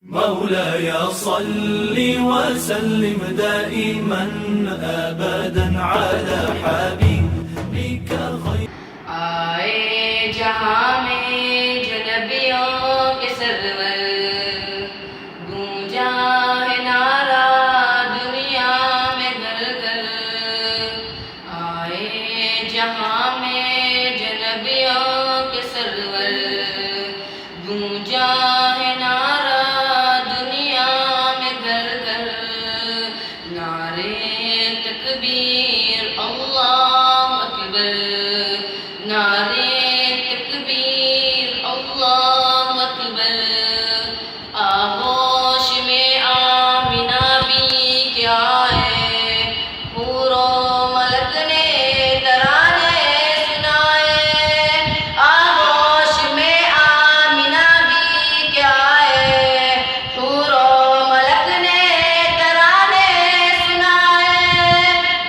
مولاي صل وسلم دائما ابدا على حبيبك خير آئے جہاں میں جو نبیوں کے سرور گونجا ہے نعرہ دنیا میں گھر گھر آئے جہاں میں جو نبیوں کے سرور گونجا ہے نعرہ دنیا میں گھر گھر نعرے تکبیر اللہ اکبر نعرے تکبیر اللہ اکبر آغوش میں آمینہ بھی کیا ہے حور و ملک نے ترانے سنائے آغوش میں آمینہ بھی کیا ہے حور و ملک نے ترانے سنائے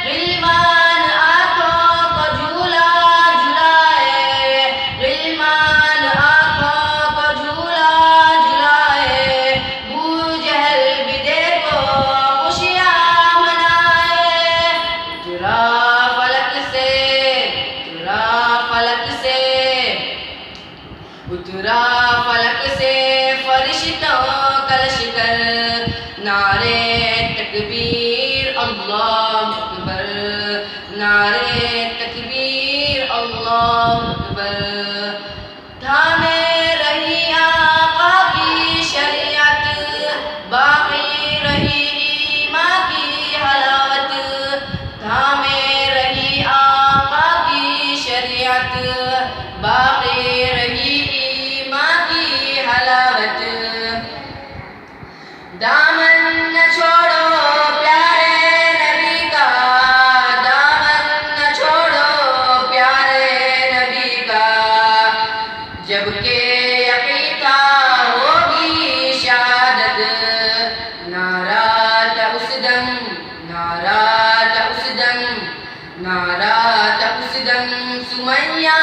غلمان آنکھوں کو جھولا جھلائے غلمان آنکھوں کو جھولا جھلائے ابو جہل بھی دیکھو خوشیاں منائے اترا فلک سے اترا فلک سے فرشتوں کا لشکر نعرے تکبیر اللہ اکبر نعرے تکبیر اللہ اکبر تھامے رہی آقا کی شریعت باقی رہی ایمان کی حلاوت تھامے رہی آقا کی شریعت باقی رہی ایمان کی حلاوت دامن نہ چھوڑو پیارے نبی کا دامن نہ چھوڑو پیارے نبی کا جب کہ عقیدہ ہوگی شہادت نعرہ تھا اس دم نعرہ تھا اس دم نعرہ تھا اس دم سمیہ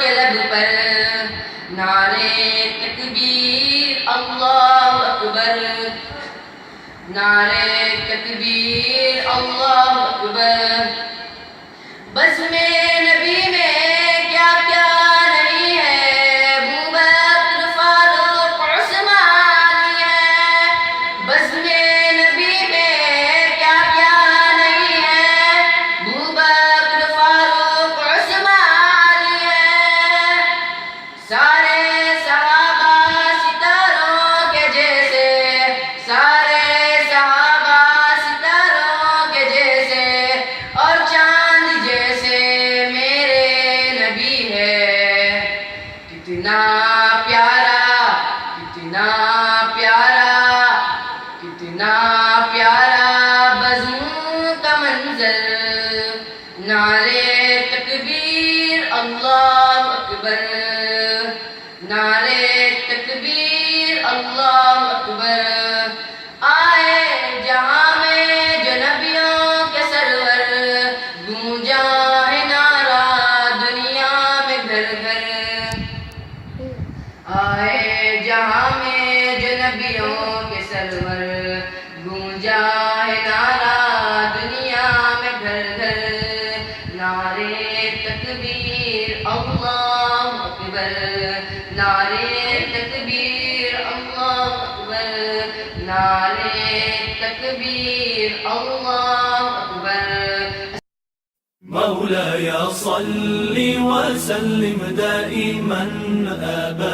کے لب پر نعرے تکبیر اللہ اکبر نعرے تکبیر اللہ اکبر بس میں نبی میں کیا کیا نہیں ہے ابو بکر فاروق عثمان ہے بس میں نبی میں کیا کیا نہیں ہے ابو بکر فاروق عثمان ہے سارے صحابہ ستاروں کے جیسے سارے صحابہ ستاروں کے جیسے اور چاند جیسے میرے نبی ہے کتنا پیارا کتنا پیارا کتنا پیارا بزم کا منظر نعرے تکبیر اللہ اکبر نعرے تکبیر اللہ اکبر آئے جہاں میں جو نبیوں کے سرور گونجا ہے نعرہ دنیا میں گھر گھر آئے جہاں میں جو نبیوں کے سرور گونجا ہے نعرہ دنیا میں گھر گھر نعرے تکبیر اللہ اکبر نعرے تکبیر اللہ اکبر نعرے تکبیر اللہ اکبر مولاي صل وسلم دائما ابدا